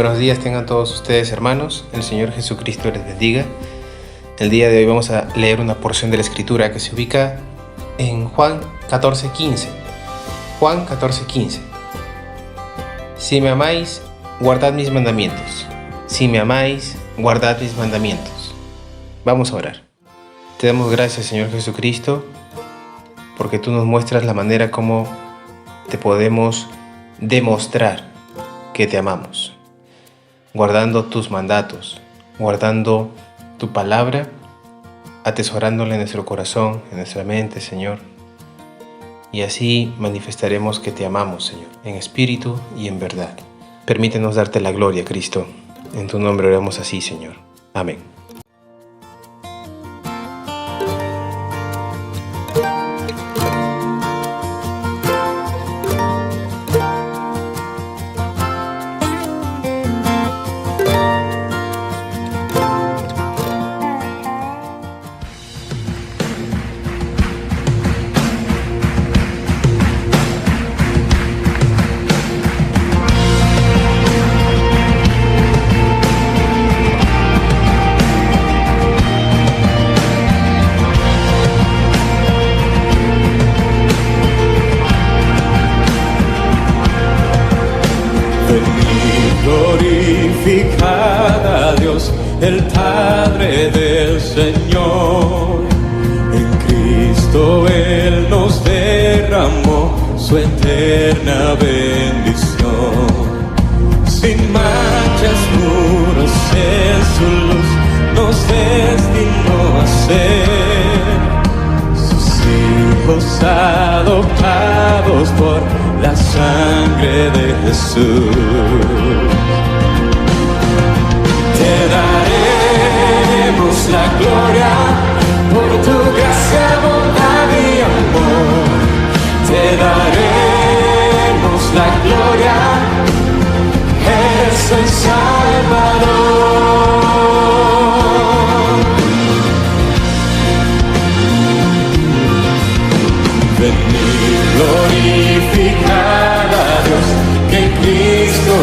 buenos días tengan todos ustedes, hermanos. El Señor Jesucristo les bendiga. El día de hoy vamos a leer una porción de la Escritura que se ubica en Juan 14:15. Juan 14:15. Si me amáis, guardad mis mandamientos. Si me amáis, guardad mis mandamientos. Vamos a orar. Te damos gracias, Señor Jesucristo, porque tú nos muestras la manera como te podemos demostrar que te amamos, guardando tus mandatos, guardando tu palabra, atesorándola en nuestro corazón, en nuestra mente, Señor. Y así manifestaremos que te amamos, Señor, en espíritu y en verdad. Permítenos darte la gloria, Cristo. En tu nombre oramos así, Señor. Amén. Glorificad a Dios, el Padre del Señor. En Cristo Él nos derramó su eterna bendición. Sin manchas, puros en su luz, nos destinó a ser sus hijos adoptados por la sangre de Jesús. Te daremos la gloria por tu gracia, bondad y amor. Te daremos la gloria, eres el Salvador. Venid, glorificad a Dios, que en Cristo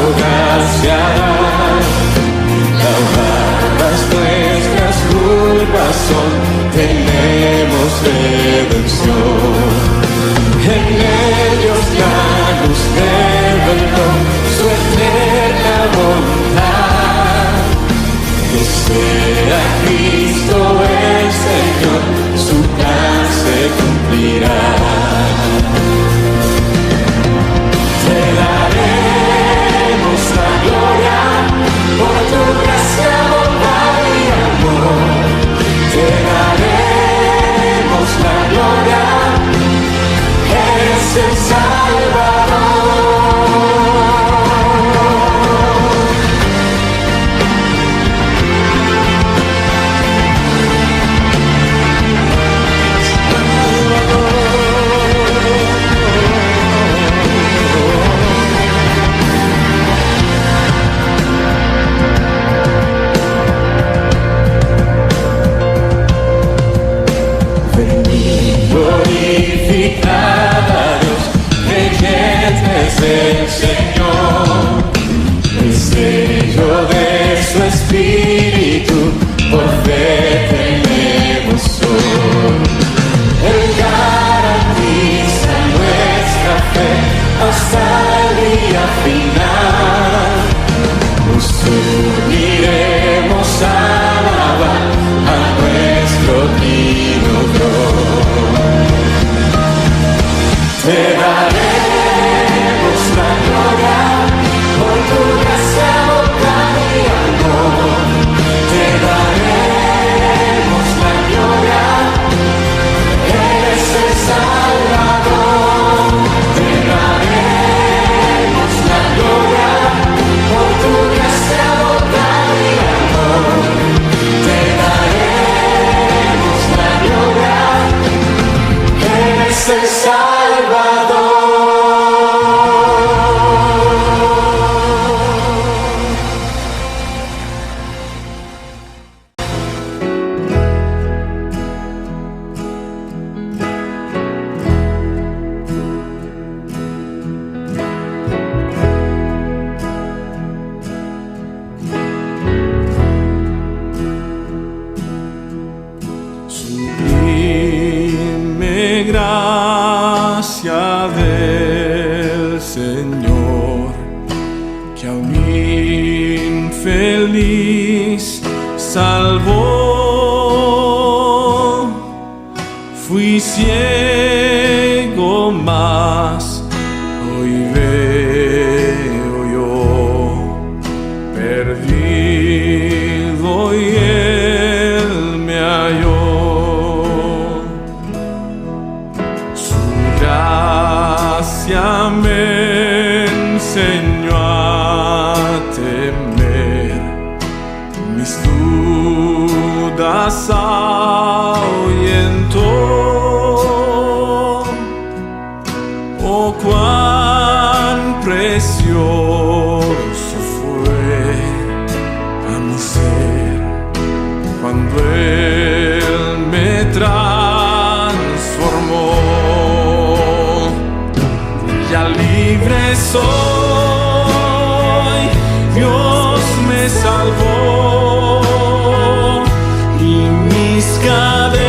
feliz salvó. Fui ciego, mas hoy veo yo, perdido y Él me halló. Su gracia me enseñó a temer, mis dudas ahuyentó. Oh, cuán precioso fue a mi ser cuando Él me transformó. Ya libre soy, Dios me salvó y mis cadenas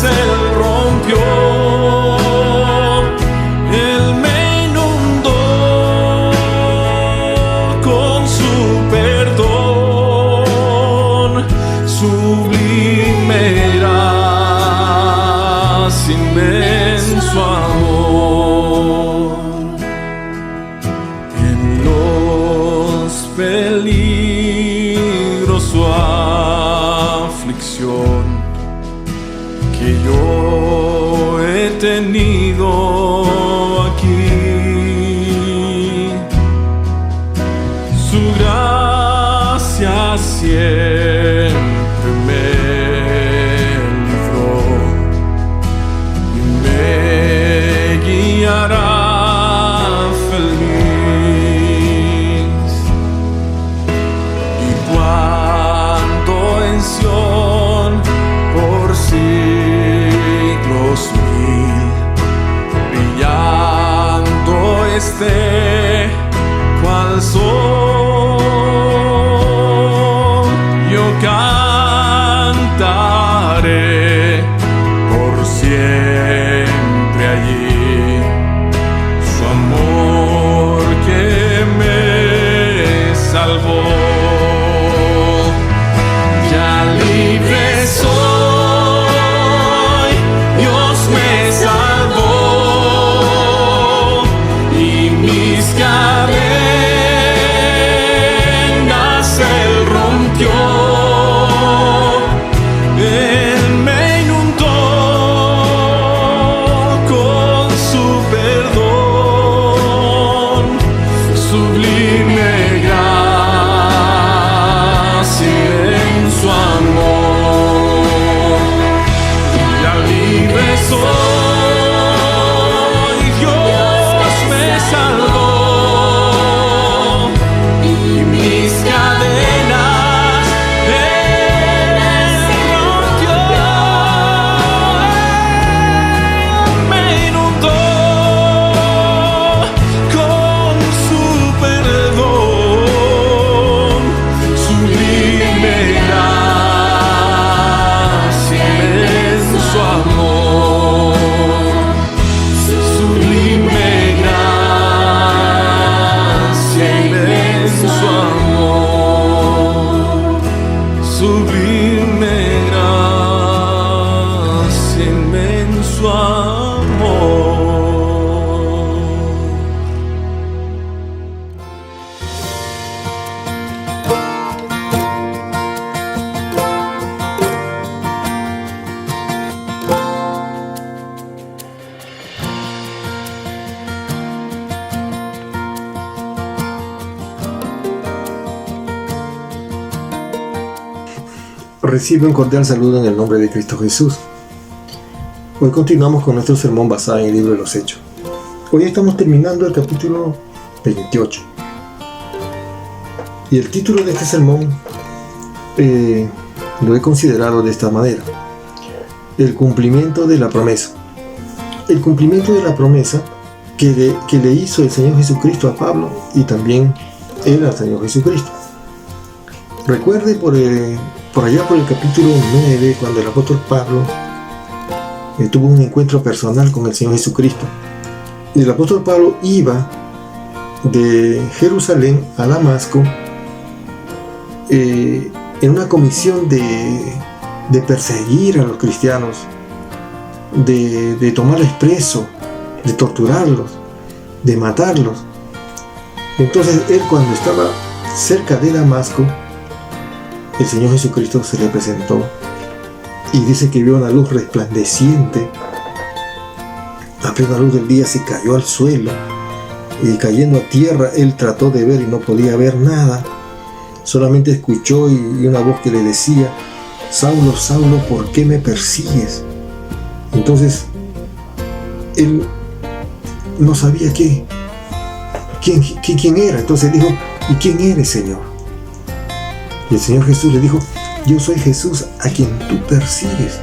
Él rompió. Él me inundó con su perdón, sublime gracia, inmenso amor. En los peligros su aflicción que yo he tenido aquí, su gracia siempre me libró y me guiará feliz. Y cuando en Sión por siglos mil brillando esté cual sol, yo cantaré por siempre allí su amor que me salvó. Ya libre soy, Dios me salvó y mis cadenas Él rompió. Él me inundó con su perdón, sublime gracia en su amor. Ya libre soy, Dios me salvó y mis cadenas Él rompió. Él me inundó con su perdón, sublime gracia, inmenso amor, sublime gracia, inmenso amor, sublime gracia, inmenso amor. Recibe un cordial saludo en el nombre de Cristo Jesús. Hoy continuamos con nuestro sermón basado en el libro de los Hechos. Hoy estamos terminando el capítulo 28. Y el título de este sermón lo he considerado de esta manera: el cumplimiento de la promesa. El cumplimiento de la promesa que le hizo el Señor Jesucristo a Pablo y también él al Señor Jesucristo. Recuerde por allá por el capítulo 9, cuando el apóstol Pablo tuvo un encuentro personal con el Señor Jesucristo. Y el apóstol Pablo iba de Jerusalén a Damasco en una comisión de perseguir a los cristianos, de tomarles preso, de torturarlos, de matarlos. Entonces él, cuando estaba cerca de Damasco, el Señor Jesucristo se le presentó y dice que vio una luz resplandeciente. A plena luz del día se cayó al suelo y cayendo a tierra él trató de ver y no podía ver nada. Solamente escuchó y una voz que le decía: Saulo, Saulo, ¿por qué me persigues? Entonces él no sabía quién era. Entonces dijo: ¿y quién eres, Señor? Y el Señor Jesús le dijo: yo soy Jesús a quien tú persigues.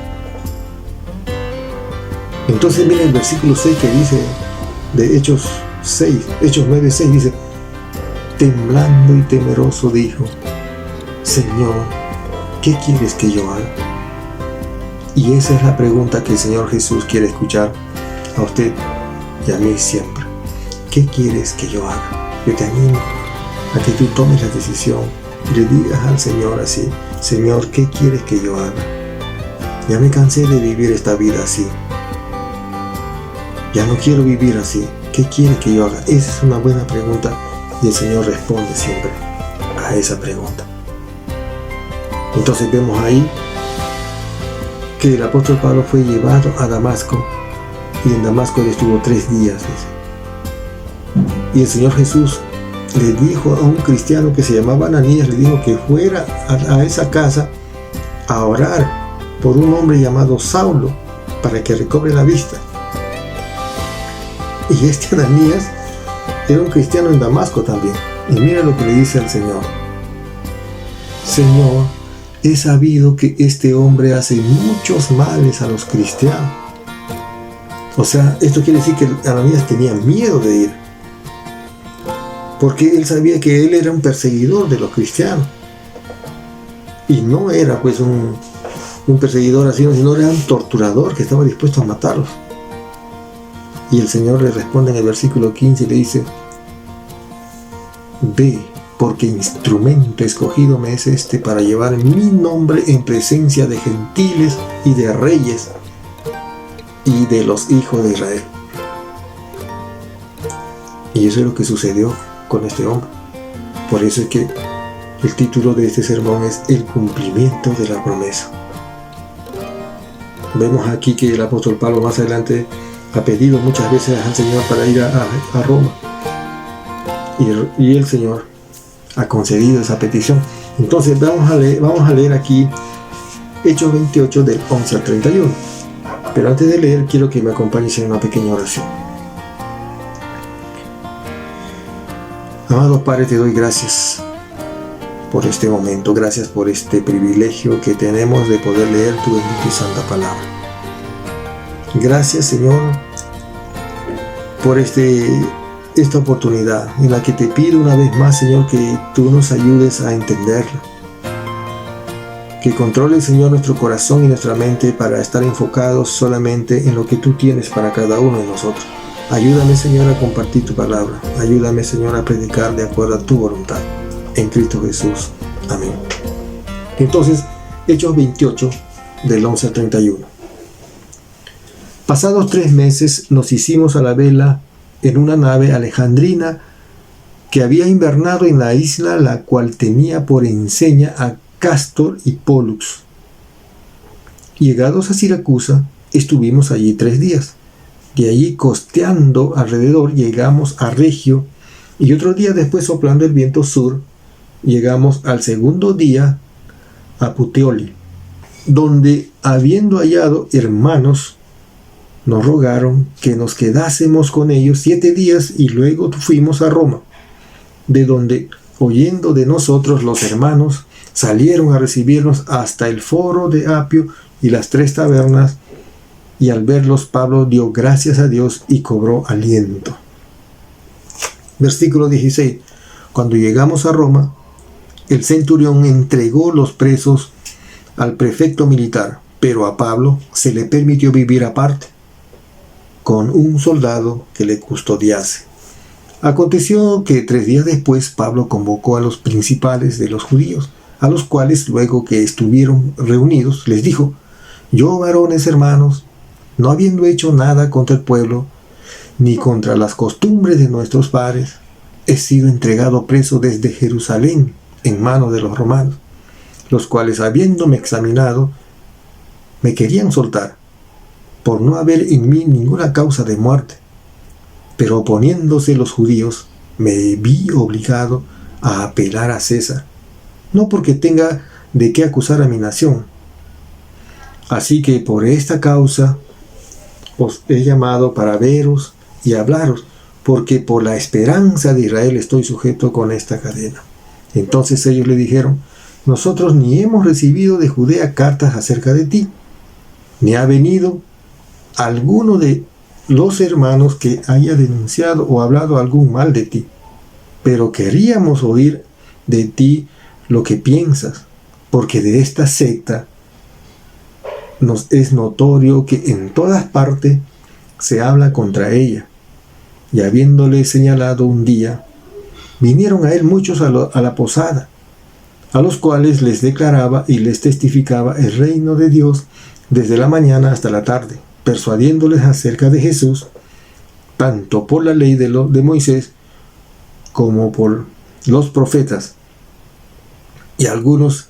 Entonces mira el versículo 6 que dice de Hechos 9:6, dice: temblando y temeroso dijo: Señor, ¿qué quieres que yo haga? Y esa es la pregunta que el Señor Jesús quiere escuchar a usted y a mí siempre. ¿Qué quieres que yo haga? Yo te animo a que tú tomes la decisión y le digas al Señor así: Señor, ¿qué quieres que yo haga? Ya me cansé de vivir esta vida así. Ya no quiero vivir así. ¿Qué quieres que yo haga? Esa es una buena pregunta y el Señor responde siempre a esa pregunta. Entonces vemos ahí que el apóstol Pablo fue llevado a Damasco y en Damasco él estuvo 3 días. Dice. Y el Señor Jesús le dijo a un cristiano que se llamaba Ananías, le dijo que fuera a esa casa a orar por un hombre llamado Saulo para que recobre la vista. Y este Ananías era un cristiano en Damasco también. Y mira lo que le dice al Señor: Señor, he sabido que este hombre hace muchos males a los cristianos. O sea, esto quiere decir que Ananías tenía miedo de ir, porque él sabía que él era un perseguidor de los cristianos. Y no era pues un perseguidor así, sino era un torturador que estaba dispuesto a matarlos. Y el Señor le responde en el versículo 15 y le dice: ve, porque instrumento escogido me es este para llevar mi nombre en presencia de gentiles y de reyes y de los hijos de Israel. Y eso es lo que sucedió con este hombre. Por eso es que el título de este sermón es El cumplimiento de la promesa. Vemos aquí que el apóstol Pablo más adelante ha pedido muchas veces al Señor para ir a Roma. Y el Señor ha concedido esa petición. Entonces vamos a leer aquí Hechos 28 del 11 al 31. Pero antes de leer quiero que me acompañes en una pequeña oración. Amado Padre, te doy gracias por este momento. Gracias por este privilegio que tenemos de poder leer tu bendita y santa palabra. Gracias, Señor, por esta oportunidad en la que te pido una vez más, Señor, que tú nos ayudes a entenderla. Que controle, Señor, nuestro corazón y nuestra mente para estar enfocados solamente en lo que tú tienes para cada uno de nosotros. Ayúdame, Señor, a compartir tu palabra. Ayúdame, Señor, a predicar de acuerdo a tu voluntad. En Cristo Jesús. Amén. Entonces, Hechos 28, del 11 al 31. Pasados 3 meses nos hicimos a la vela en una nave alejandrina que había invernado en la isla, la cual tenía por enseña a Cástor y Pólux. Llegados a Siracusa, estuvimos allí 3 días. De allí, costeando alrededor, llegamos a Regio, y otro día después, soplando el viento sur, llegamos al segundo día a Puteoli, donde, habiendo hallado hermanos, nos rogaron que nos quedásemos con ellos 7 días y luego fuimos a Roma, de donde, oyendo de nosotros los hermanos, salieron a recibirnos hasta el foro de Apio y las 3 tabernas, y al verlos Pablo dio gracias a Dios y cobró aliento. Versículo 16. Cuando llegamos a Roma, el centurión entregó los presos al prefecto militar, pero a Pablo se le permitió vivir aparte, con un soldado que le custodiase. Aconteció que 3 días después Pablo convocó a los principales de los judíos, a los cuales luego que estuvieron reunidos les dijo: yo, varones hermanos, no habiendo hecho nada contra el pueblo, ni contra las costumbres de nuestros padres, he sido entregado preso desde Jerusalén en manos de los romanos, los cuales, habiéndome examinado, me querían soltar, por no haber en mí ninguna causa de muerte. Pero oponiéndose los judíos, me vi obligado a apelar a César, no porque tenga de qué acusar a mi nación. Así que por esta causa os he llamado para veros y hablaros, porque por la esperanza de Israel estoy sujeto con esta cadena. Entonces ellos le dijeron: nosotros ni hemos recibido de Judea cartas acerca de ti, ni ha venido alguno de los hermanos que haya denunciado o hablado algún mal de ti, pero queríamos oír de ti lo que piensas, porque de esta secta nos es notorio que en todas partes se habla contra ella. Y habiéndole señalado un día, vinieron a él muchos a la posada, a los cuales les declaraba y les testificaba el reino de Dios desde la mañana hasta la tarde, persuadiéndoles acerca de Jesús, tanto por la ley de Moisés como por los profetas. Y algunos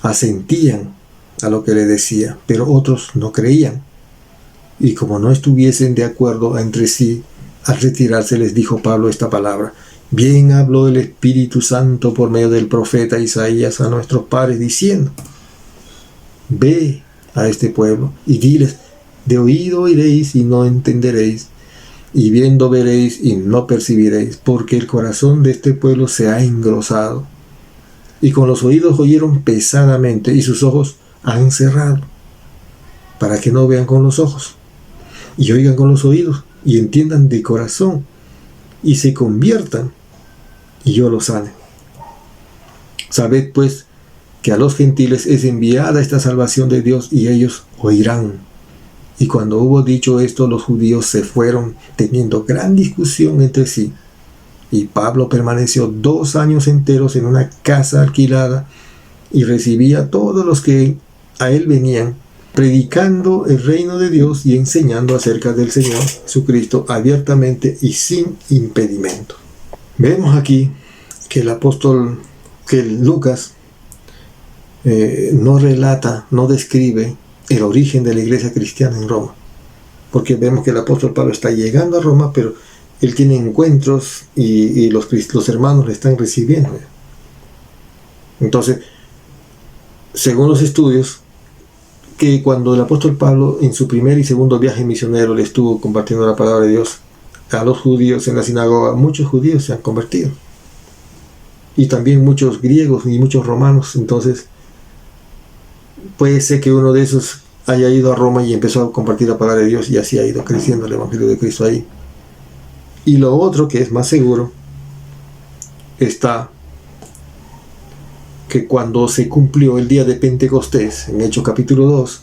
asentían a lo que le decía, pero otros no creían. Y como no estuviesen de acuerdo entre sí, al retirarse les dijo Pablo esta palabra: bien habló el Espíritu Santo por medio del profeta Isaías a nuestros padres, diciendo: ve a este pueblo y diles, de oído oiréis y no entenderéis, y viendo veréis y no percibiréis, porque el corazón de este pueblo se ha engrosado, y con los oídos oyeron pesadamente, y sus ojos han cerrado, para que no vean con los ojos, y oigan con los oídos, y entiendan de corazón, y se conviertan, y yo los sane. Sabed pues que a los gentiles es enviada esta salvación de Dios, y ellos oirán. Y cuando hubo dicho esto, los judíos se fueron, teniendo gran discusión entre sí. Y Pablo permaneció 2 años enteros en una casa alquilada, y recibía a todos los que a él venían, predicando el reino de Dios y enseñando acerca del Señor Jesucristo abiertamente y sin impedimento. Vemos aquí que el apóstol, que Lucas, no relata, no describe el origen de la iglesia cristiana en Roma, porque vemos que el apóstol Pablo está llegando a Roma, pero él tiene encuentros y los hermanos le están recibiendo. Entonces, según los estudios, que cuando el apóstol Pablo en su primer y segundo viaje misionero le estuvo compartiendo la palabra de Dios a los judíos en la sinagoga, muchos judíos se han convertido, y también muchos griegos y muchos romanos. Entonces puede ser que uno de esos haya ido a Roma y empezó a compartir la palabra de Dios, y así ha ido creciendo el evangelio de Cristo ahí. Y lo otro, que es más seguro, está que cuando se cumplió el día de Pentecostés, en Hechos capítulo 2,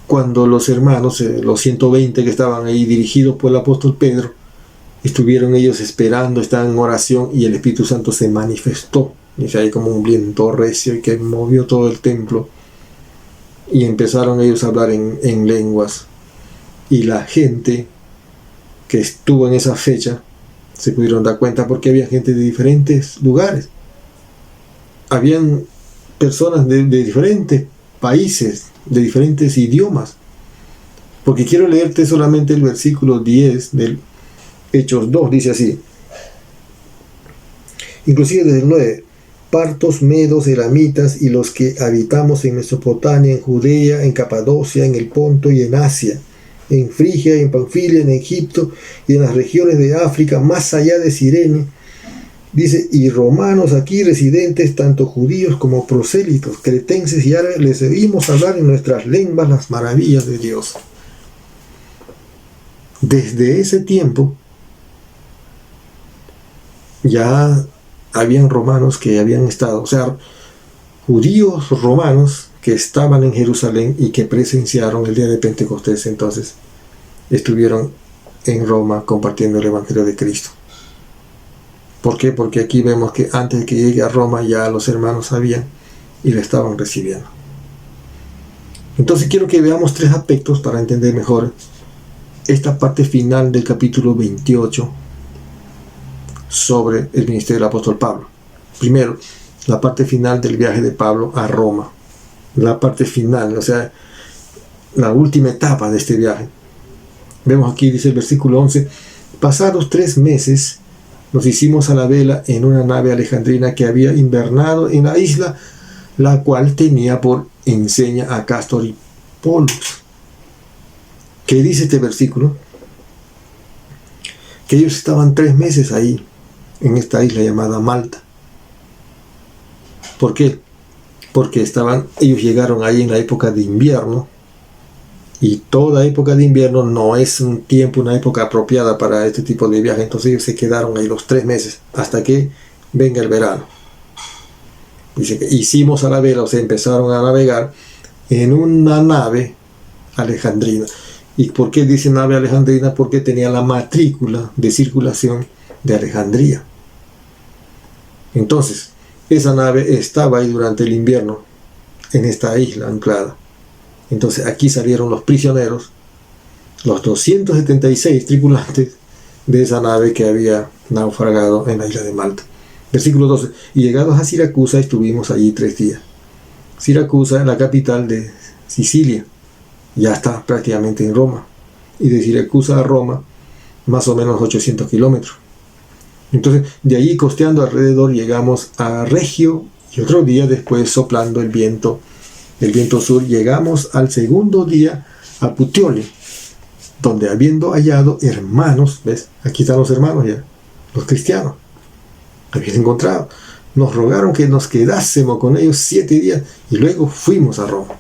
cuando los hermanos, los 120 que estaban ahí dirigidos por el apóstol Pedro, estuvieron ellos esperando, estaban en oración, y el Espíritu Santo se manifestó, y ahí como un viento recio y que movió todo el templo, y empezaron ellos a hablar en lenguas, y la gente que estuvo en esa fecha se pudieron dar cuenta, porque había gente de diferentes lugares, habían personas de diferentes países, de diferentes idiomas, porque quiero leerte solamente el versículo 10 del Hechos 2, dice así, inclusive desde el 9: partos, medos, elamitas y los que habitamos en Mesopotamia, en Judea, en Capadocia, en el Ponto y en Asia, en Frigia, en Panfilia, en Egipto y en las regiones de África, más allá de Cirene. Dice, y romanos aquí residentes, tanto judíos como prosélitos, cretenses y árabes, les oímos hablar en nuestras lenguas las maravillas de Dios. Desde ese tiempo ya habían romanos que habían estado, o sea, judíos romanos que estaban en Jerusalén y que presenciaron el día de Pentecostés. Entonces estuvieron en Roma compartiendo el Evangelio de Cristo. ¿Por qué? Porque aquí vemos que antes de que llegue a Roma ya los hermanos sabían y le estaban recibiendo. Entonces quiero que veamos 3 aspectos para entender mejor esta parte final del capítulo 28 sobre el ministerio del apóstol Pablo. Primero, la parte final del viaje de Pablo a Roma. La parte final, o sea, la última etapa de este viaje. Vemos aquí, dice el versículo 11, pasados 3 meses nos hicimos a la vela en una nave alejandrina que había invernado en la isla, la cual tenía por enseña a Cástor y Pólux. ¿Qué dice este versículo? Que ellos estaban 3 meses ahí, en esta isla llamada Malta. ¿Por qué? Porque ellos llegaron ahí en la época de invierno, y toda época de invierno no es una época apropiada para este tipo de viaje. Entonces ellos se quedaron ahí los 3 meses hasta que venga el verano. Dice que hicimos a la vela, o sea, empezaron a navegar en una nave alejandrina. ¿Y por qué dice nave alejandrina? Porque tenía la matrícula de circulación de Alejandría. Entonces, esa nave estaba ahí durante el invierno en esta isla anclada. Entonces aquí salieron los prisioneros, los 276 tripulantes de esa nave que había naufragado en la isla de Malta. Versículo 12. Y llegados a Siracusa estuvimos allí 3 días. Siracusa es la capital de Sicilia. Ya está prácticamente en Roma. Y de Siracusa a Roma, más o menos 800 kilómetros. Entonces, de allí costeando alrededor llegamos a Regio, y otro día después soplando el viento sur, llegamos al segundo día a Puteoli, donde habiendo hallado hermanos, ¿ves? Aquí están los hermanos ya, los cristianos, habían encontrado, nos rogaron que nos quedásemos con ellos 7 días y luego fuimos a Roma.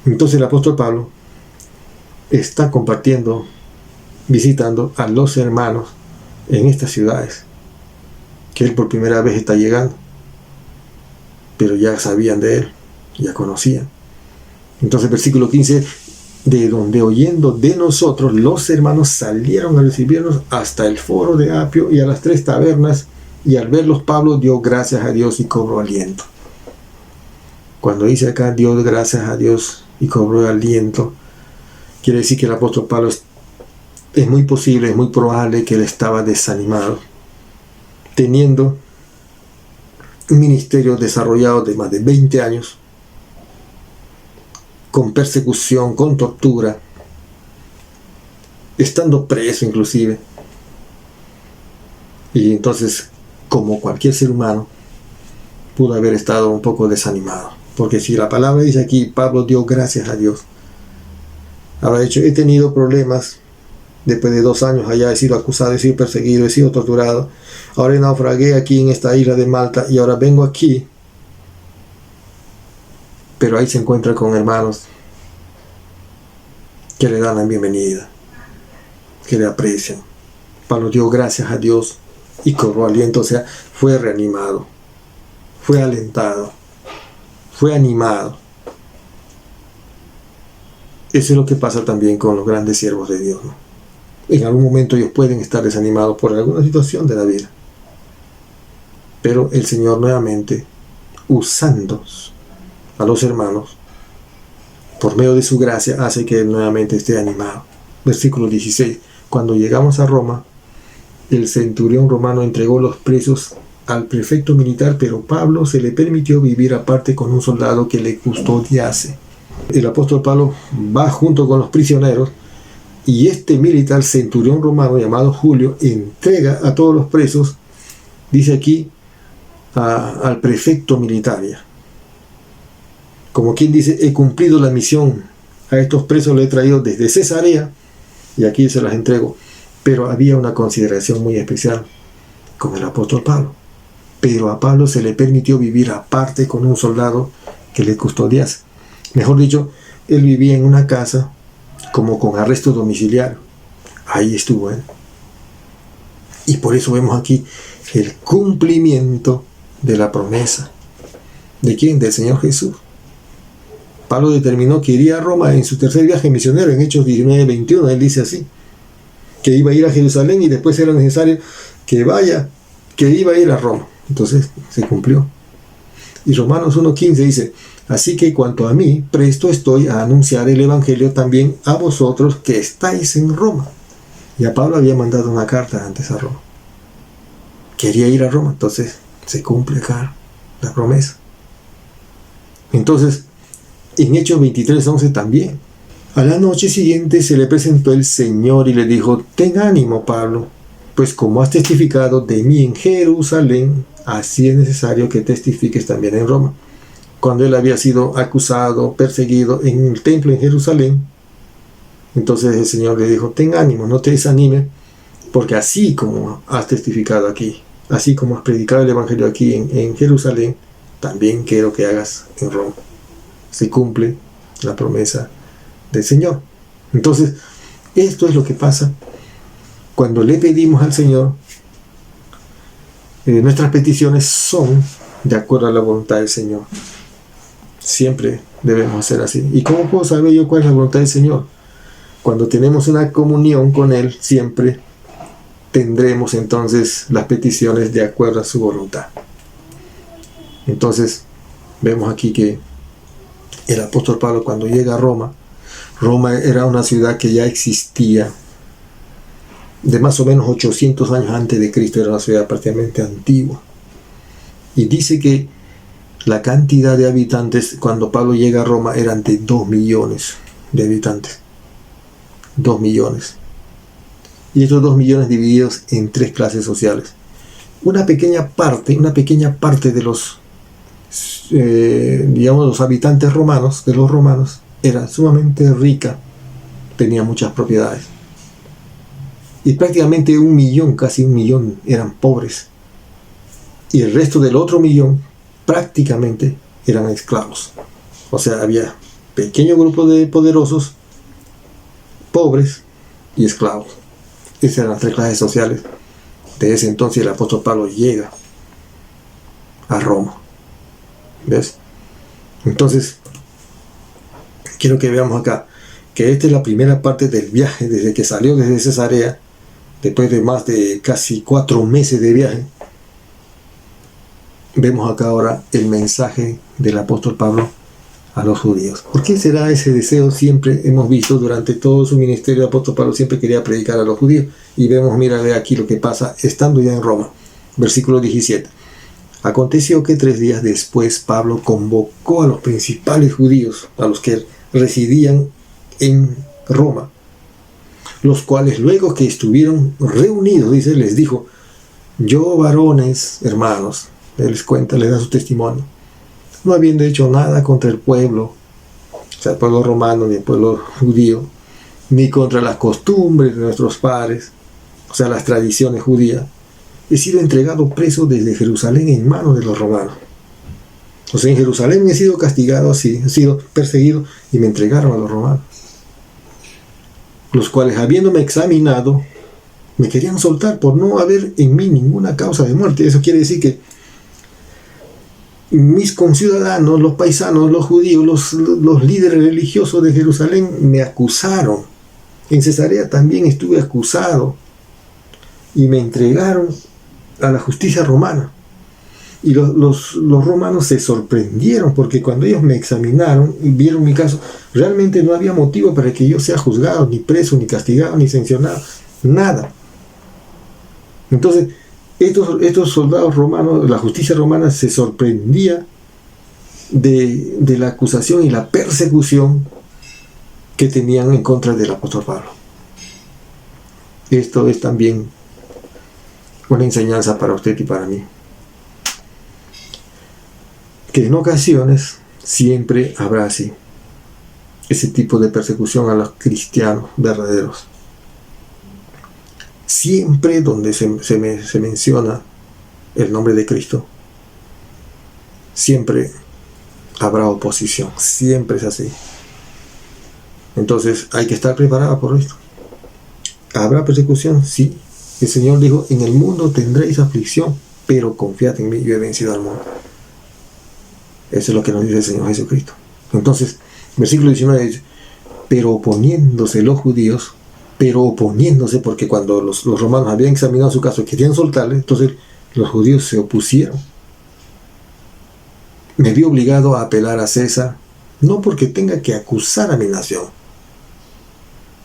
Entonces el apóstol Pablo está compartiendo, visitando a los hermanos en estas ciudades, que él por primera vez está llegando, pero ya sabían de él, ya conocían. Entonces versículo 15, de donde oyendo de nosotros los hermanos salieron a recibirnos hasta el foro de Apio y a las 3 tabernas, y al verlos Pablo dio gracias a Dios y cobró aliento. Cuando dice acá dio gracias a Dios y cobró aliento, quiere decir que el apóstol Pablo es muy posible, es muy probable que él estaba desanimado, teniendo un ministerio desarrollado de más de 20 años, con persecución, con tortura, estando preso inclusive. Y entonces, como cualquier ser humano, pudo haber estado un poco desanimado. Porque si la palabra dice aquí, Pablo dio gracias a Dios, habrá dicho, he tenido problemas, después de 2 años allá he sido acusado, he sido perseguido, he sido torturado, ahora naufragué aquí en esta isla de Malta y ahora vengo aquí, pero ahí se encuentra con hermanos que le dan la bienvenida, que le aprecian. Pablo dio gracias a Dios y cobró aliento, o sea, fue reanimado, fue alentado, fue animado. Eso es lo que pasa también con los grandes siervos de Dios, ¿no? En algún momento ellos pueden estar desanimados por alguna situación de la vida, pero el Señor nuevamente, usando a los hermanos, por medio de su gracia, hace que él nuevamente esté animado. Versículo 16. Cuando llegamos a Roma, el centurión romano entregó los presos al prefecto militar, pero Pablo se le permitió vivir aparte con un soldado que le custodiase. El apóstol Pablo va junto con los prisioneros, y este militar centurión romano llamado Julio entrega a todos los presos, dice aquí, al prefecto militar. Como quien dice, he cumplido la misión, a estos presos les he traído desde Cesarea y aquí se las entrego. Pero había una consideración muy especial con el apóstol Pablo. Pero a Pablo se le permitió vivir aparte con un soldado que le custodiase. Mejor dicho, él vivía en una casa como con arresto domiciliario. Ahí estuvo él. Y por eso vemos aquí el cumplimiento de la promesa. ¿De quién? Del Señor Jesús. Pablo determinó que iría a Roma en su tercer viaje misionero, en Hechos 19:21. Él dice así, que iba a ir a Jerusalén y después era necesario que iba a ir a Roma. Entonces se cumplió. Y Romanos 1:15 dice, así que cuanto a mí, presto estoy a anunciar el evangelio también a vosotros que estáis en Roma. Ya Pablo había mandado una carta antes a Roma. Quería ir a Roma, entonces se cumple acá la promesa. Entonces, en Hechos 23:11 también. A la noche siguiente se le presentó el Señor y le dijo, ten ánimo, Pablo, pues como has testificado de mí en Jerusalén, así es necesario que testifiques también en Roma. Cuando él había sido acusado, perseguido en el templo en Jerusalén, entonces el Señor le dijo, ten ánimo, no te desanimes, porque así como has testificado aquí, así como has predicado el Evangelio aquí en Jerusalén, también quiero que hagas en Roma. Se cumple la promesa del Señor. Entonces, esto es lo que pasa cuando le pedimos al Señor. Nuestras peticiones son de acuerdo a la voluntad del Señor. Siempre debemos hacer así. ¿Y cómo puedo saber yo cuál es la voluntad del Señor? Cuando tenemos una comunión con Él, siempre tendremos entonces las peticiones de acuerdo a su voluntad. Entonces, vemos aquí que el apóstol Pablo, cuando llega a Roma era una ciudad que ya existía de más o menos 800 años antes de Cristo, era una ciudad prácticamente antigua. Y dice que la cantidad de habitantes cuando Pablo llega a Roma eran de 2 millones de habitantes. 2 millones. Y estos 2 millones divididos en 3 clases sociales. Una pequeña parte de los los habitantes romanos, de los romanos, era sumamente rica, tenía muchas propiedades. Y prácticamente 1 millón, casi 1 millón, eran pobres. Y el resto del otro millón prácticamente eran esclavos. O sea, había pequeño grupo de poderosos, pobres y esclavos. Esas eran las 3 clases sociales. De ese entonces el apóstol Pablo llega a Roma. ¿Ves? Entonces, quiero que veamos acá que esta es la primera parte del viaje, desde que salió desde Cesarea, después de más de casi 4 meses de viaje. Vemos acá ahora el mensaje del apóstol Pablo a los judíos. ¿Por qué será ese deseo? Siempre hemos visto durante todo su ministerio, el apóstol Pablo siempre quería predicar a los judíos. Y vemos, mira, ve aquí lo que pasa estando ya en Roma. Versículo 17. Aconteció que 3 días después Pablo convocó a los principales judíos, a los que residían en Roma, los cuales luego que estuvieron reunidos, dice, les dijo, yo varones, hermanos, él les cuenta, les da su testimonio, no habiendo hecho nada contra el pueblo, o sea, el pueblo romano, ni el pueblo judío, ni contra las costumbres de nuestros padres, o sea, las tradiciones judías, he sido entregado preso desde Jerusalén en manos de los romanos. O sea, en Jerusalén he sido castigado así, he sido perseguido y me entregaron a los romanos, los cuales, habiéndome examinado, me querían soltar por no haber en mí ninguna causa de muerte. Eso quiere decir que mis conciudadanos, los paisanos, los judíos, los líderes religiosos de Jerusalén me acusaron. En Cesarea también estuve acusado y me entregaron a la justicia romana. Y los romanos se sorprendieron porque cuando ellos me examinaron y vieron mi caso, realmente no había motivo para que yo sea juzgado, ni preso, ni castigado, ni sancionado, nada. Entonces, estos soldados romanos, la justicia romana se sorprendía de la acusación y la persecución que tenían en contra del apóstol Pablo. Esto es también una enseñanza para usted y para mí, que en ocasiones siempre habrá así, ese tipo de persecución a los cristianos verdaderos. Siempre donde se menciona el nombre de Cristo, siempre habrá oposición, siempre es así. Entonces hay que estar preparado por esto. ¿Habrá persecución? Sí. El Señor dijo, en el mundo tendréis aflicción, pero confiad en mí, yo he vencido al mundo. Eso es lo que nos dice el Señor Jesucristo. Entonces, Versículo 19 dice, pero oponiéndose los judíos, porque cuando los romanos habían examinado su caso y querían soltarle, entonces los judíos se opusieron. Me vi obligado a apelar a César, no porque tenga que acusar a mi nación.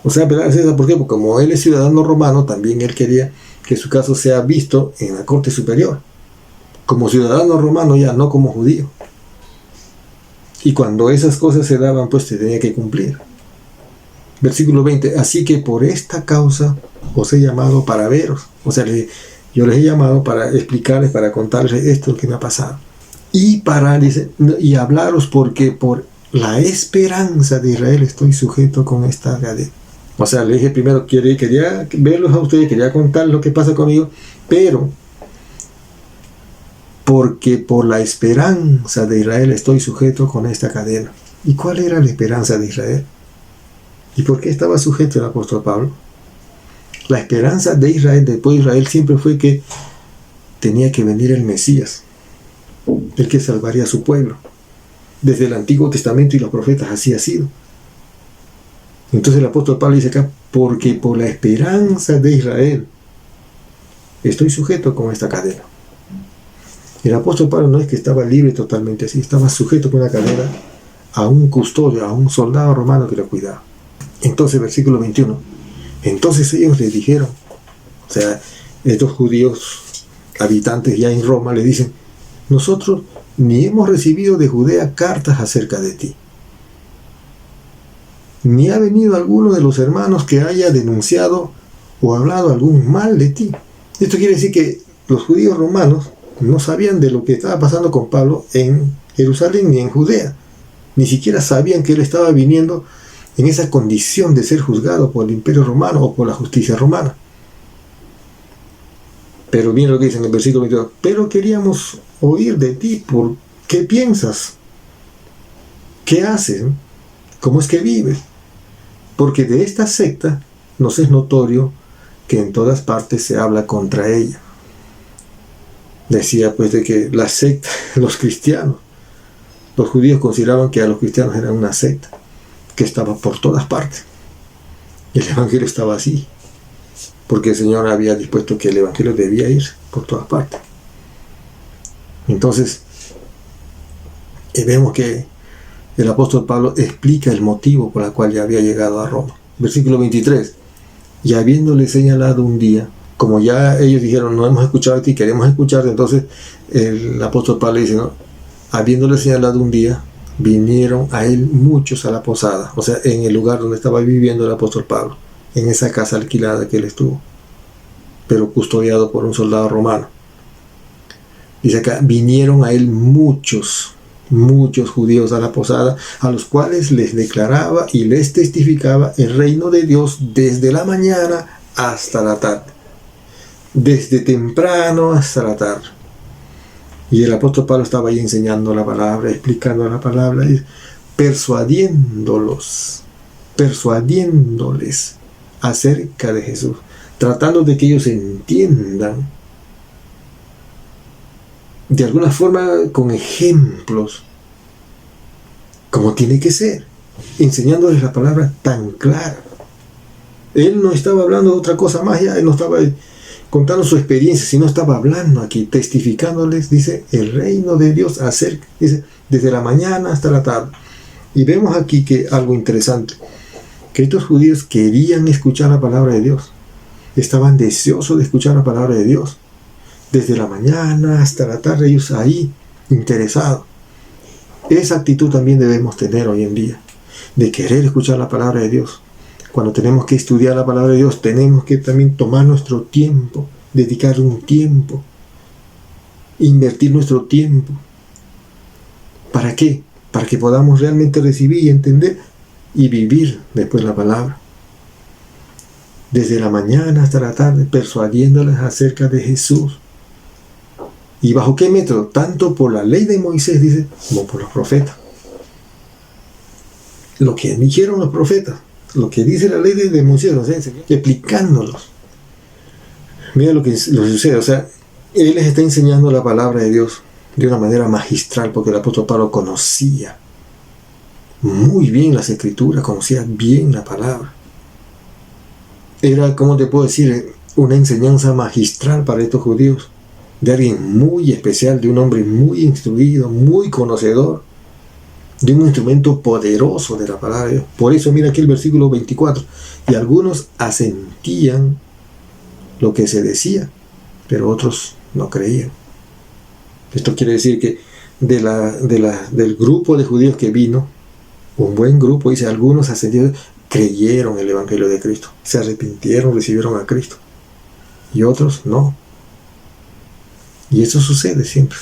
O sea, apelar a César, ¿por qué? Porque como él es ciudadano romano, también él quería que su caso sea visto en la corte superior. Como ciudadano romano ya, no como judío. Y cuando esas cosas se daban, pues se tenía que cumplir. Versículo 20, así que por esta causa os he llamado para veros. O sea, yo les he llamado para explicarles, para contarles esto que me ha pasado. Y y hablaros porque por la esperanza de Israel estoy sujeto con esta cadena. O sea, le dije primero, quería verlos a ustedes, quería contar lo que pasa conmigo, pero porque por la esperanza de Israel estoy sujeto con esta cadena. ¿Y cuál era la esperanza de Israel? ¿Y por qué estaba sujeto el apóstol Pablo? La esperanza de Israel, del pueblo de Israel, siempre fue que tenía que venir el Mesías, el que salvaría a su pueblo. Desde el Antiguo Testamento y los profetas así ha sido. Entonces el apóstol Pablo dice acá, porque por la esperanza de Israel estoy sujeto con esta cadena. El apóstol Pablo no es que estaba libre totalmente así, estaba sujeto con una cadena a un custodio, a un soldado romano que lo cuidaba. Entonces, versículo 21, entonces ellos le dijeron, o sea, estos judíos habitantes ya en Roma le dicen, nosotros ni hemos recibido de Judea cartas acerca de ti, ni ha venido alguno de los hermanos que haya denunciado o hablado algún mal de ti. Esto quiere decir que los judíos romanos no sabían de lo que estaba pasando con Pablo en Jerusalén ni en Judea. Ni siquiera sabían que él estaba viniendo en esa condición de ser juzgado por el imperio romano o por la justicia romana. Pero miren lo que dice en el versículo 22. Pero queríamos oír de ti, ¿por qué piensas? ¿Qué haces? ¿Cómo es que vives? Porque de esta secta nos es notorio que en todas partes se habla contra ella. Decía pues de que la secta, los cristianos, los judíos consideraban que a los cristianos eran una secta que estaba por todas partes. El evangelio estaba así, porque el Señor había dispuesto que el evangelio debía ir por todas partes. Entonces, vemos que el apóstol Pablo explica el motivo por el cual ya había llegado a Roma. Versículo 23. Y habiéndole señalado un día, como ya ellos dijeron, no hemos escuchado de ti, queremos escucharte, entonces el apóstol Pablo dice, ¿no? Habiéndole señalado un día, vinieron a él muchos a la posada, o sea, en el lugar donde estaba viviendo el apóstol Pablo, en esa casa alquilada que él estuvo, pero custodiado por un soldado romano. Dice acá, vinieron a él muchos judíos a la posada, a los cuales les declaraba y les testificaba el reino de Dios desde la mañana hasta la tarde. Desde temprano hasta la tarde. Y el apóstol Pablo estaba ahí enseñando la palabra, explicando la palabra, persuadiéndoles acerca de Jesús, tratando de que ellos entiendan de alguna forma con ejemplos, como tiene que ser, enseñándoles la palabra tan clara. Él no estaba hablando de otra cosa más, ya él no estaba contando su experiencia, sino estaba hablando aquí, testificándoles, dice, el reino de Dios acerca, dice, desde la mañana hasta la tarde. Y vemos aquí que algo interesante, que estos judíos querían escuchar la palabra de Dios, estaban deseosos de escuchar la palabra de Dios, desde la mañana hasta la tarde, ellos ahí, interesados. Esa actitud también debemos tener hoy en día, de querer escuchar la palabra de Dios. Cuando tenemos que estudiar la palabra de Dios, tenemos que también tomar nuestro tiempo, dedicar un tiempo, invertir nuestro tiempo. ¿Para qué? Para que podamos realmente recibir y entender y vivir después la palabra. Desde la mañana hasta la tarde, persuadiéndoles acerca de Jesús. ¿Y bajo qué método? Tanto por la ley de Moisés, dice, como por los profetas. Lo que dijeron los profetas, lo que dice la ley de Moisés, o sea, explicándolos. Mira lo que sucede, o sea, él les está enseñando la palabra de Dios de una manera magistral, porque el apóstol Pablo conocía muy bien las escrituras, conocía bien la palabra. Era, ¿cómo te puedo decir?, una enseñanza magistral para estos judíos, de alguien muy especial, de un hombre muy instruido, muy conocedor, de un instrumento poderoso de la palabra de Dios. Por eso mira aquí el versículo 24, y algunos asentían lo que se decía, pero otros no creían. Esto quiere decir que del grupo de judíos que vino, un buen grupo, dice, algunos asentían, creyeron el Evangelio de Cristo, se arrepintieron, recibieron a Cristo, y otros no. Y eso sucede siempre.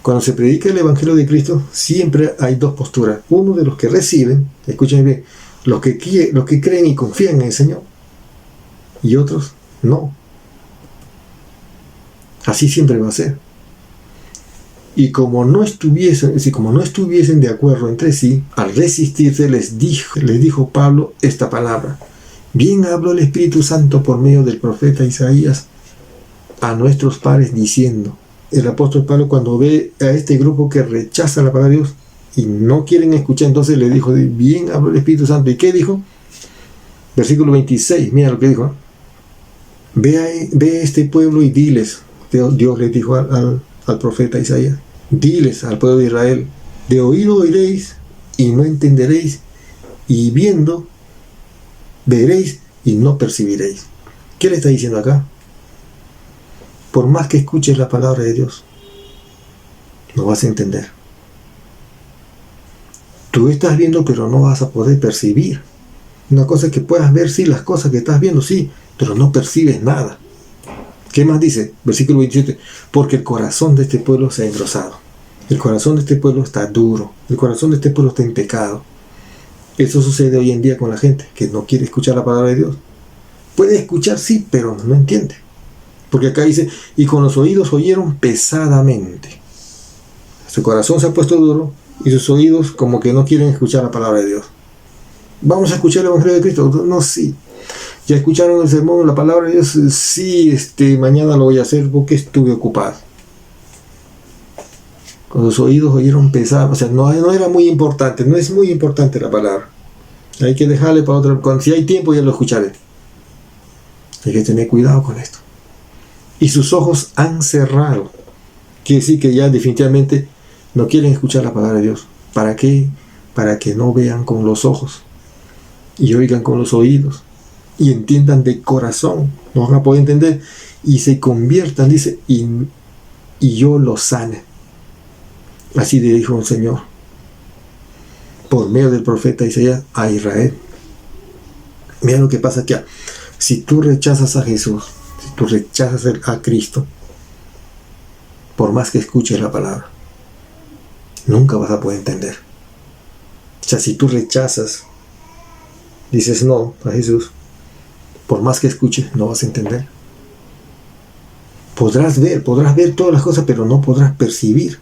Cuando se predica el Evangelio de Cristo, siempre hay dos posturas. Uno de los que reciben, escuchen bien, los que creen y confían en el Señor, y otros no. Así siempre va a ser. Y como no estuviesen de acuerdo entre sí, al resistirse les dijo Pablo esta palabra: bien habló el Espíritu Santo por medio del profeta Isaías a nuestros padres diciendo. El apóstol Pablo, cuando ve a este grupo que rechaza la palabra de Dios y no quieren escuchar, entonces le dijo, bien habló el Espíritu Santo. ¿Y qué dijo? Versículo 26, mira lo que dijo. Ve a este pueblo y diles, Dios les dijo al profeta Isaías, diles al pueblo de Israel, de oído oiréis y no entenderéis, y viendo veréis y no percibiréis. ¿Qué le está diciendo acá? Por más que escuches la palabra de Dios, no vas a entender. Tú estás viendo, pero no vas a poder percibir. Una cosa es que puedas ver, sí, las cosas que estás viendo, sí, pero no percibes nada. ¿Qué más dice? Versículo 27. Porque el corazón de este pueblo se ha engrosado. El corazón de este pueblo está duro. El corazón de este pueblo está en pecado. Eso sucede hoy en día con la gente que no quiere escuchar la palabra de Dios. Puede escuchar, sí, pero no entiende. Porque acá dice, y con los oídos oyeron pesadamente. Su corazón se ha puesto duro y sus oídos como que no quieren escuchar la palabra de Dios. ¿Vamos a escuchar el Evangelio de Cristo? No, sí. ¿Ya escucharon el sermón, la palabra de Dios? Sí, mañana lo voy a hacer porque estuve ocupado. Con los oídos oyeron pesado. O sea, no era muy importante, no es muy importante la palabra. Hay que dejarle para otra. Si hay tiempo ya lo escucharé. Hay que tener cuidado con esto. Y sus ojos han cerrado. Quiere decir que ya definitivamente no quieren escuchar la palabra de Dios. ¿Para qué? Para que no vean con los ojos y oigan con los oídos y entiendan de corazón. No van a poder entender y se conviertan, dice, y yo los sane. Así le dijo el Señor por medio del profeta Isaías a Israel. Mira lo que pasa aquí. Si tú rechazas a Jesús, si tú rechazas a Cristo, por más que escuches la palabra, nunca vas a poder entender. O sea, si tú rechazas, dices no a Jesús, por más que escuches, no vas a entender. Podrás ver todas las cosas, pero no podrás percibir.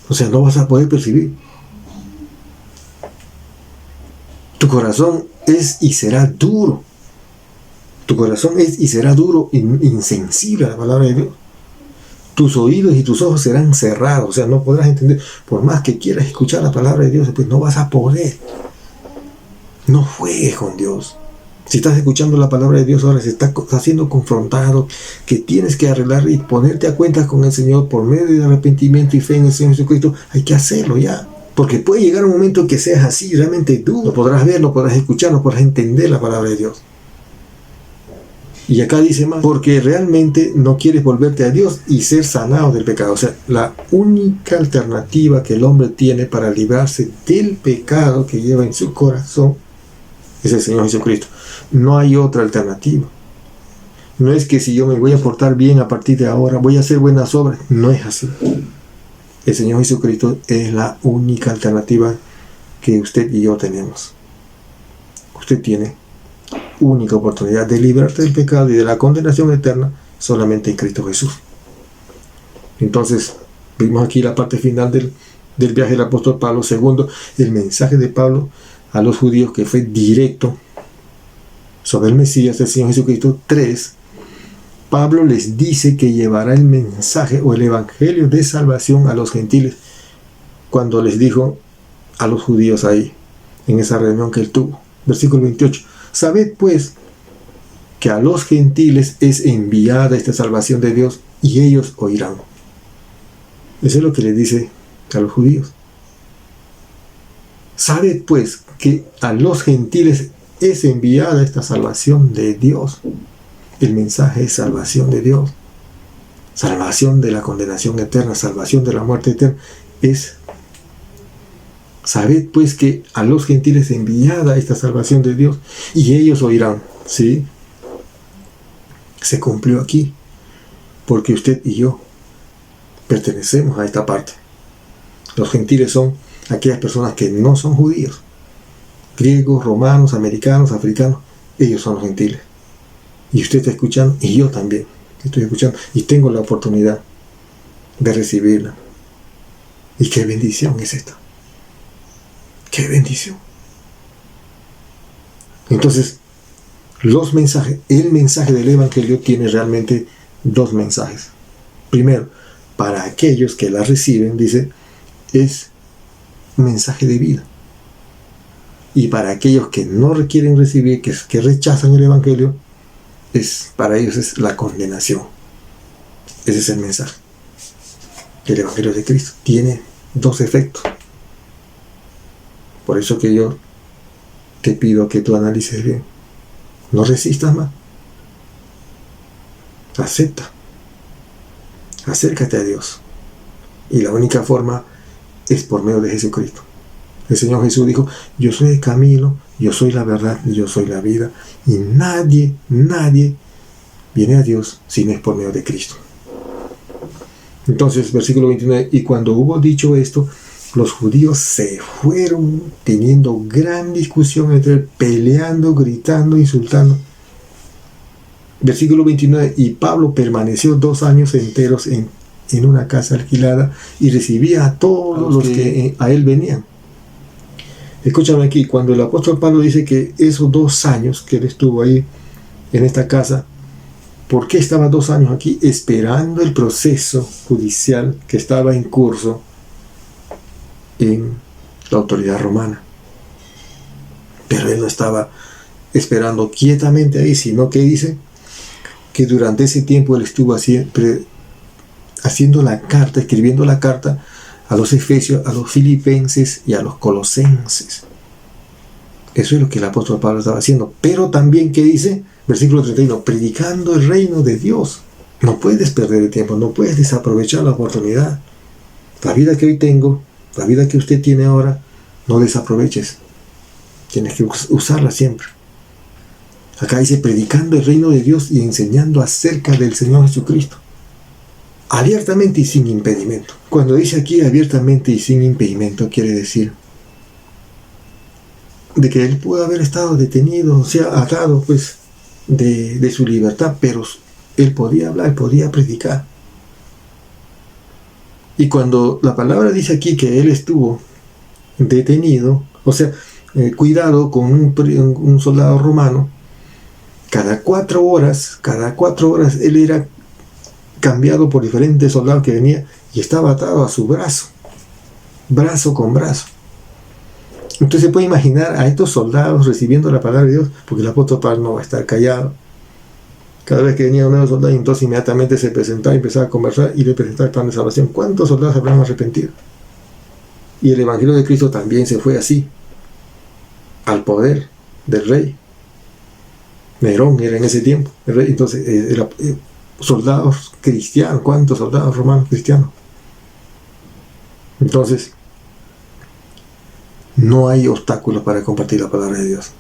O sea, no vas a poder percibir. Tu corazón es y será duro. Tu corazón es y será duro, insensible a la palabra de Dios. Tus oídos y tus ojos serán cerrados, o sea, no podrás entender. Por más que quieras escuchar la palabra de Dios, pues no vas a poder. No juegues con Dios. Si estás escuchando la palabra de Dios ahora, se está siendo confrontado, que tienes que arreglar y ponerte a cuentas con el Señor por medio de arrepentimiento y fe en el Señor Jesucristo, hay que hacerlo ya. Porque puede llegar un momento que seas así, realmente duro. No podrás ver, no podrás escuchar, no podrás entender la palabra de Dios. Y acá dice más, porque realmente no quieres volverte a Dios y ser sanado del pecado. O sea, la única alternativa que el hombre tiene para librarse del pecado que lleva en su corazón es el Señor Jesucristo. No hay otra alternativa. No es que si yo me voy a portar bien a partir de ahora, voy a hacer buenas obras. No es así. El Señor Jesucristo es la única alternativa que usted y yo tenemos. Usted tiene única oportunidad de librarte del pecado y de la condenación eterna solamente en Cristo Jesús. Entonces, vimos aquí la parte final del viaje del apóstol Pablo. Segundo, el mensaje de Pablo a los judíos que fue directo sobre el Mesías, el Señor Jesucristo. 3. Pablo les dice que llevará el mensaje o el evangelio de salvación a los gentiles cuando les dijo a los judíos ahí, en esa reunión que él tuvo. Versículo 28. Sabed pues que a los gentiles es enviada esta salvación de Dios y ellos oirán. Eso es lo que le dice a los judíos. Sabed pues que a los gentiles es enviada esta salvación de Dios. El mensaje es salvación de Dios. Salvación de la condenación eterna, salvación de la muerte eterna. Sabed pues que a los gentiles es enviada esta salvación de Dios y ellos oirán. ¿Sí? Se cumplió aquí, porque usted y yo pertenecemos a esta parte. Los gentiles son aquellas personas que no son judíos, griegos, romanos, americanos, africanos. Ellos son los gentiles. Y usted está escuchando, y yo también estoy escuchando, y tengo la oportunidad de recibirla. Y qué bendición es esta. Qué bendición. Entonces, el mensaje del Evangelio tiene realmente dos mensajes. Primero, para aquellos que la reciben, dice, es un mensaje de vida. Y para aquellos que no quieren recibir, que rechazan el Evangelio, para ellos es la condenación. Ese es el mensaje. El Evangelio de Cristo tiene dos efectos. Por eso que yo te pido que tú analices bien. No resistas más. Acepta. Acércate a Dios. Y la única forma es por medio de Jesucristo. El Señor Jesús dijo, yo soy el camino, yo soy la verdad y yo soy la vida. Y nadie viene a Dios si no es por medio de Cristo. Entonces, versículo 29, y cuando hubo dicho esto, los judíos se fueron teniendo gran discusión entre él, peleando, gritando, insultando. Versículo 29, y Pablo permaneció 2 años enteros en una casa alquilada y recibía a todos los que a él venían. Escúchame aquí, cuando el apóstol Pablo dice que esos 2 años que él estuvo ahí en esta casa, ¿por qué estaba 2 años aquí? Esperando el proceso judicial que estaba en curso en la autoridad romana. Pero él no estaba esperando quietamente ahí, sino que dice que durante ese tiempo él estuvo haciendo la carta, escribiendo la carta a los efesios, a los filipenses y a los colosenses. Eso es lo que el apóstol Pablo estaba haciendo. Pero también, ¿qué dice? Versículo 31, predicando el reino de Dios. No puedes perder el tiempo, no puedes desaprovechar la oportunidad. La vida que hoy tengo, la vida que usted tiene ahora, no desaproveches. Tienes que usarla siempre. Acá dice, predicando el reino de Dios y enseñando acerca del Señor Jesucristo. Abiertamente y sin impedimento. Cuando dice aquí abiertamente y sin impedimento, quiere decir de que él pudo haber estado detenido, o sea, atado pues de su libertad, pero él podía hablar, podía predicar. Y cuando la palabra dice aquí que él estuvo detenido, o sea, cuidado con un soldado romano, cada 4 horas él era cambiado por diferentes soldados que venían y estaba atado a su brazo con brazo. Entonces se puede imaginar a estos soldados recibiendo la palabra de Dios, porque el apóstol Pablo no va a estar callado. Cada vez que venía un nuevo soldado, entonces inmediatamente se presentaba y empezaba a conversar y le presentaba el plan de salvación. ¿Cuántos soldados habrán arrepentido? Y el Evangelio de Cristo también se fue así, al poder del rey. Nerón era en ese tiempo el rey. Entonces soldados cristianos, ¿cuántos soldados romanos cristianos? Entonces no hay obstáculos para compartir la palabra de Dios.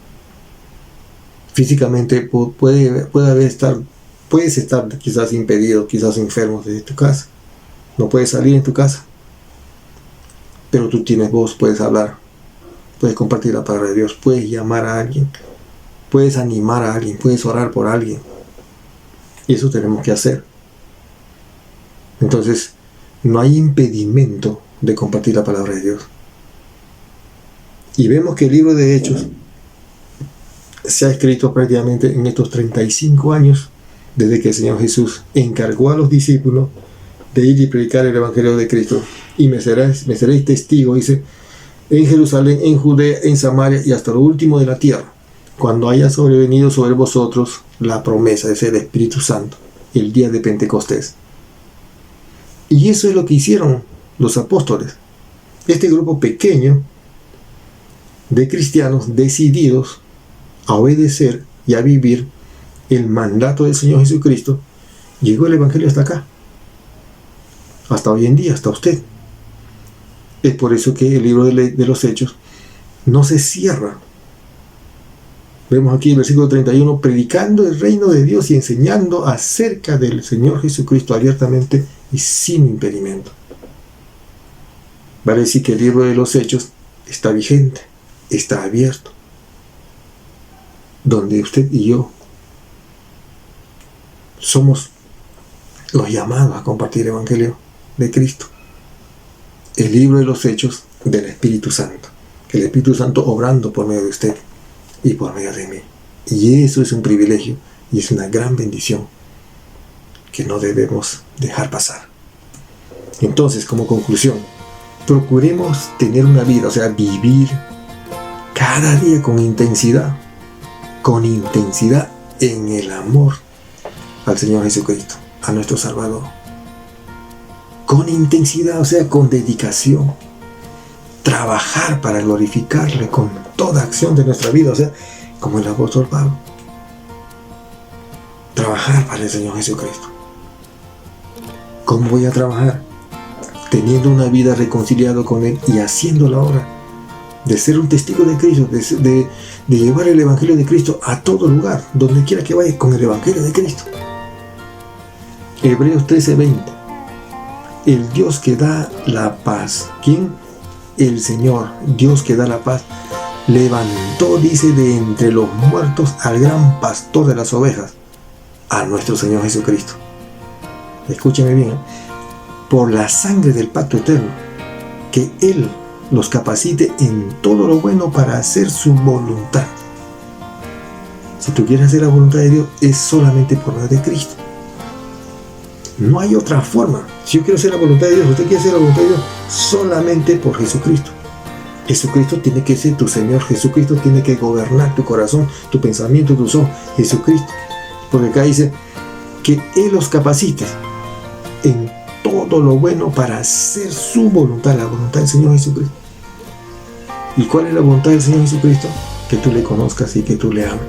Físicamente puedes estar quizás impedido, quizás enfermo desde tu casa, no puedes salir en tu casa, pero tú tienes voz, puedes hablar, puedes compartir la palabra de Dios, puedes llamar a alguien, puedes animar a alguien, puedes orar por alguien. Y eso tenemos que hacer. Entonces, no hay impedimento de compartir la palabra de Dios. Y vemos que el libro de Hechos se ha escrito prácticamente en estos 35 años, desde que el Señor Jesús encargó a los discípulos de ir y predicar el Evangelio de Cristo. Y me seréis testigo, dice, en Jerusalén, en Judea, en Samaria y hasta lo último de la tierra, cuando haya sobrevenido sobre vosotros la promesa de ser el Espíritu Santo, el día de Pentecostés. Y eso es lo que hicieron los apóstoles. Este grupo pequeño de cristianos decididos a obedecer y a vivir el mandato del Señor Jesucristo, llegó el Evangelio hasta acá, hasta hoy en día, hasta usted. Es por eso que el libro de los Hechos no se cierra. Vemos aquí el versículo 31, predicando el reino de Dios y enseñando acerca del Señor Jesucristo abiertamente y sin impedimento. Vale decir que el libro de los Hechos está vigente, está abierto, donde usted y yo somos los llamados a compartir el Evangelio de Cristo. El libro de los Hechos del Espíritu Santo, el Espíritu Santo obrando por medio de usted y por medio de mí. Y eso es un privilegio y es una gran bendición que no debemos dejar pasar. Entonces, como conclusión, procuremos tener una vida, o sea, vivir cada día con intensidad en el amor al Señor Jesucristo, a nuestro Salvador. Con intensidad, o sea, con dedicación. Trabajar para glorificarle con toda acción de nuestra vida, o sea, como el apóstol Pablo. Trabajar para el Señor Jesucristo. ¿Cómo voy a trabajar? Teniendo una vida reconciliada con Él y haciendo la obra de ser un testigo de Cristo, de llevar el Evangelio de Cristo a todo lugar, donde quiera que vaya, con el Evangelio de Cristo. Hebreos 13:20. El Dios que da la paz. ¿Quién? El Señor, Dios que da la paz. Levantó, dice, de entre los muertos al gran pastor de las ovejas, a nuestro Señor Jesucristo. Escúcheme bien, por la sangre del pacto eterno, que Él los capacite en todo lo bueno para hacer su voluntad. Si tú quieres hacer la voluntad de Dios, es solamente por medio de Cristo. No hay otra forma. Si yo quiero hacer la voluntad de Dios, usted quiere hacer la voluntad de Dios, solamente por Jesucristo. Jesucristo tiene que ser tu Señor. Jesucristo tiene que gobernar tu corazón, tu pensamiento, tus ojos. Jesucristo. Porque acá dice que Él los capacite en todo lo bueno para hacer su voluntad, la voluntad del Señor Jesucristo. ¿Y cuál es la voluntad del Señor Jesucristo? Que tú le conozcas y que tú le ames.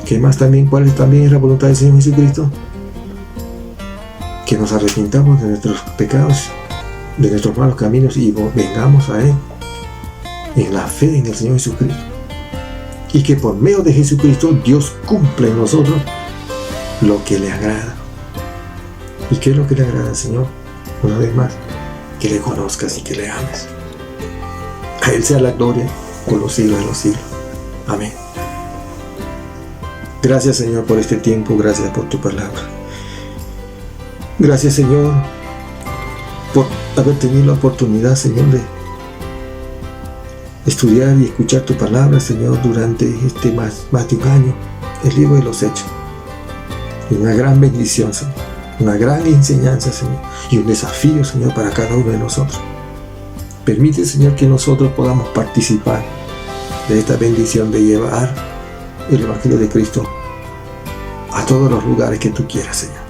¿Qué más también? ¿Cuál es también la voluntad del Señor Jesucristo? Que nos arrepintamos de nuestros pecados, de nuestros malos caminos y vengamos a Él en la fe en el Señor Jesucristo. Y que por medio de Jesucristo Dios cumpla en nosotros lo que le agrada. ¿Y qué es lo que le agrada al Señor? Una vez más, que le conozcas y que le ames. A Él sea la gloria por los siglos de los siglos. Amén. Gracias, Señor, por este tiempo. Gracias por tu palabra. Gracias, Señor, por haber tenido la oportunidad, Señor, de estudiar y escuchar tu palabra, Señor, durante más de un año, el libro de los Hechos. Y una gran bendición, Señor, una gran enseñanza, Señor, y un desafío, Señor, para cada uno de nosotros. Permite, Señor, que nosotros podamos participar de esta bendición de llevar el Evangelio de Cristo a todos los lugares que tú quieras, Señor.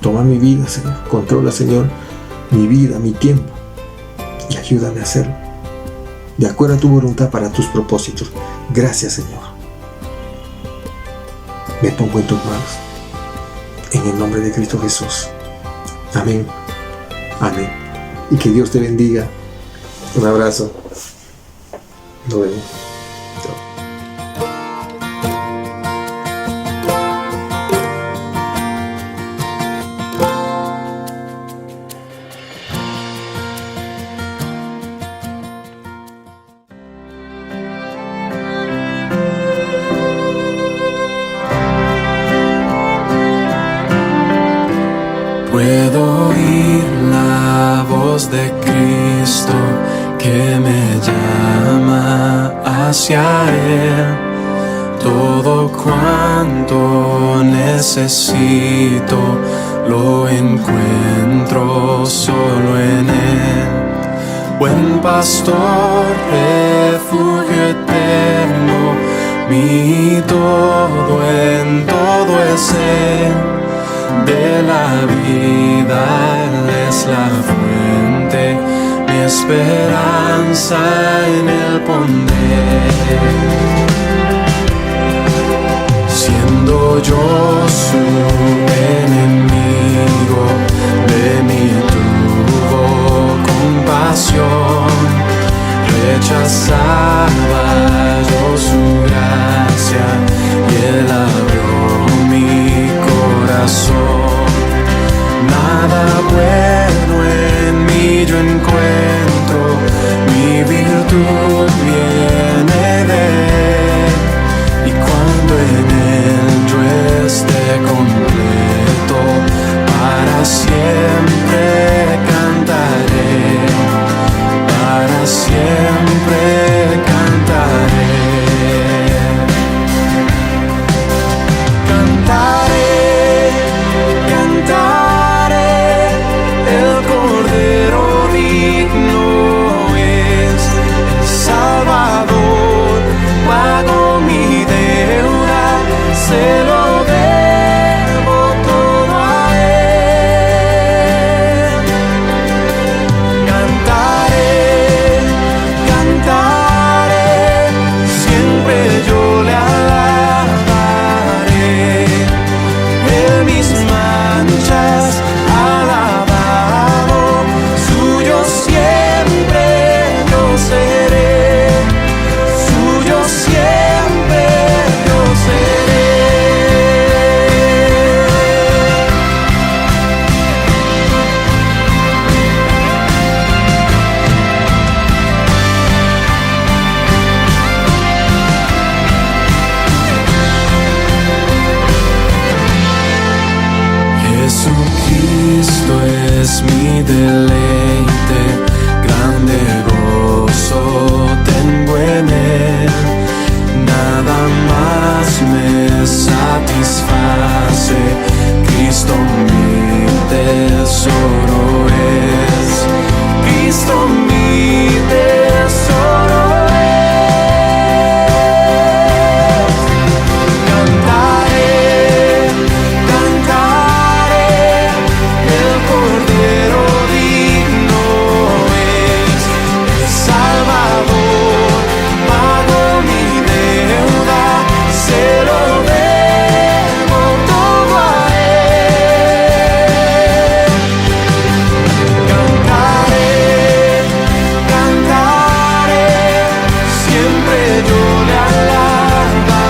Toma mi vida, Señor. Controla, Señor, mi vida, mi tiempo. Y ayúdame a hacerlo de acuerdo a tu voluntad para tus propósitos. Gracias, Señor. Me pongo en tus manos. En el nombre de Cristo Jesús. Amén. Amén. Y que Dios te bendiga. Un abrazo. Nos vemos. Chao. Puedo oír la voz de Cristo que me llama hacia Él. Todo cuanto necesito lo encuentro solo en Él. buen pastor, refugio eterno, mi todo en todo es Él. De la vida Él es la fuente, mi esperanza en Él pondré. Siendo yo su enemigo, de mí tuvo compasión. Rechazaba yo su gracia y Él abrió mi corazón. Nada bueno en mí yo encuentro, mi virtud viene de Él. Y cuando en Él yo esté completo, para siempre cantaré, para siempre cantaré. Cantaré, cantaré, el Cordero digno es el Salvador, pagó mi deuda, se lo debo todo a Él. Cantaré, cantaré, siempre yo le alabaré. En mis manchas alabado, suyo siempre yo seré, suyo siempre yo seré. Jesucristo es mi deleite, grande gozo tengo en Él. Nada más me satisface, Cristo mi tesoro es, Cristo mi tesoro es. Cantaré, cantaré, el Cordero digno es el Salvador, pagó mi deuda, se lo debo todo a Él. Cantaré, cantaré, siempre yo le alabaré.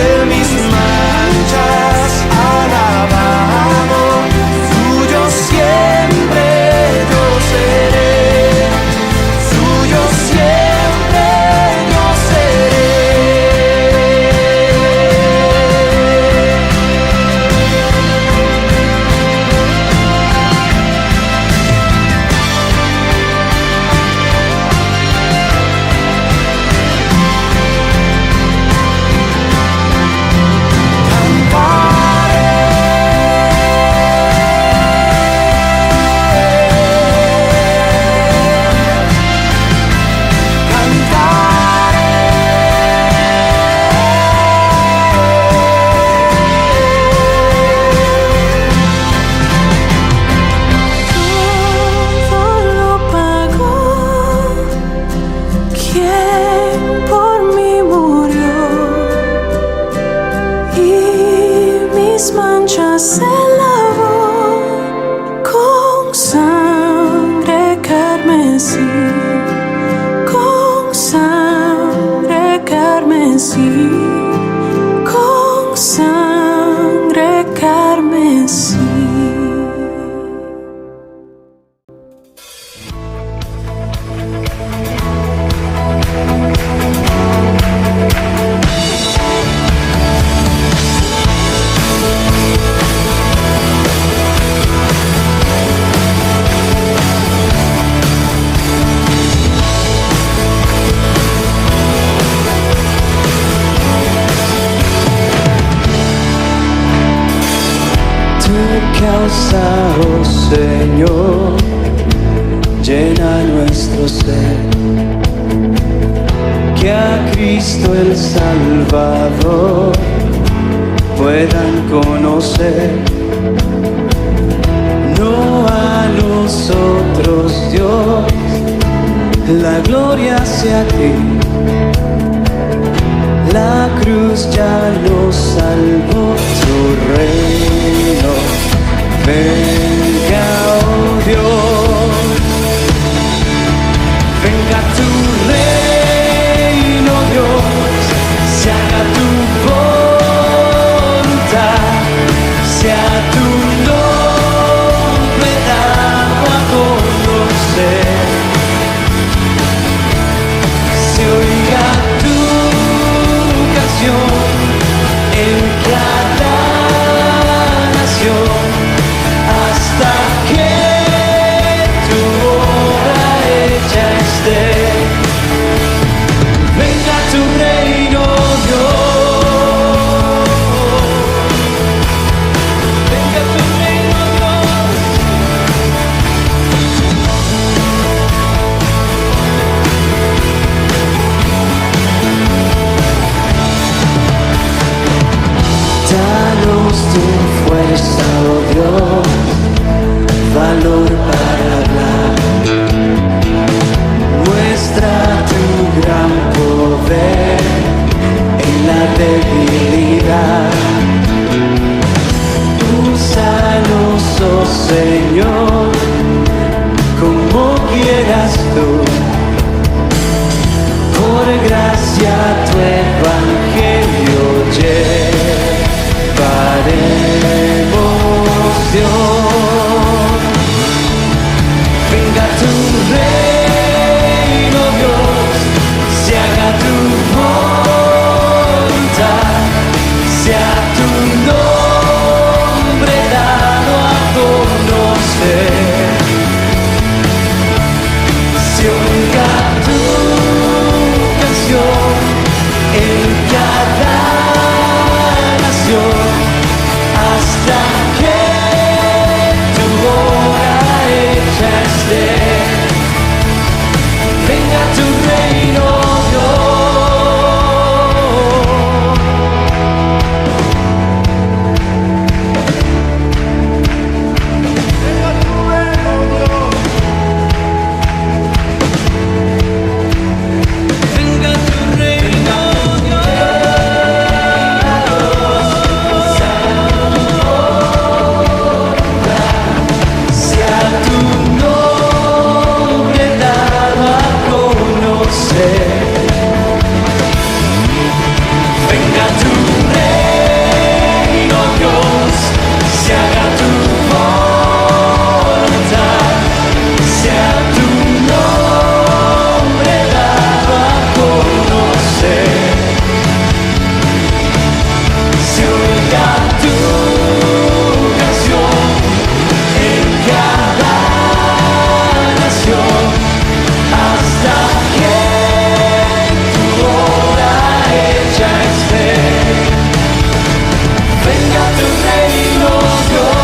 En mis manchas alabado, suyo siempre yo seré, suyo siempre yo seré. Todo lo pagó quien por mí murió, y mis manchas se lavó con sangre carmesí, con sangre carmesí, con sangre carmesí. Causa, oh Señor, llena nuestro ser. Que a Cristo el Salvador puedan conocer, no a nosotros, Dios, la gloria sea a ti. La cruz ya nos salvó, tu reino venga, oh Dios, venga tu reino, Dios, se haga tu voluntad, sea tu nombre dado a conocer, se oiga tu canción en cada nación, hasta que tu obra hecha esté. Venga tu reino, Dios. Venga tu reino, Dios. Danos tu fuerza, oh Dios, valor para hablar. Muestra tu gran poder en la debilidad. Úsanos, oh Señor, como quieras tú. Por gracia tu evangelio llevaremos, Dios. Venga tu reino, Dios, se haga tu voluntad, sea tu nombre dado a conocer, se oiga tu canción en cada nación, hasta que tu obra hecha esté. Venga tu reino, Dios. Venga tu reino, Dios. Venga tu reino, sea tu nombre dado a conocer. Venga tu reino, Dios, se haga tu voluntad, sea tu nombre dado a conocer, se oiga tu canción en cada nación, hasta que tu obra hecha esté. Venga tu reino, Dios.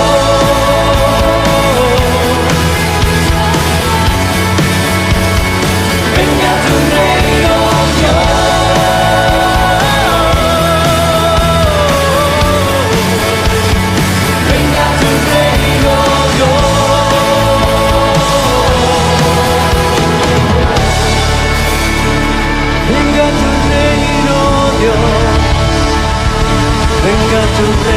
Venga tu reino, Dios. Venga tu reino, Dios. Venga tu reino, Dios. Venga tu reino.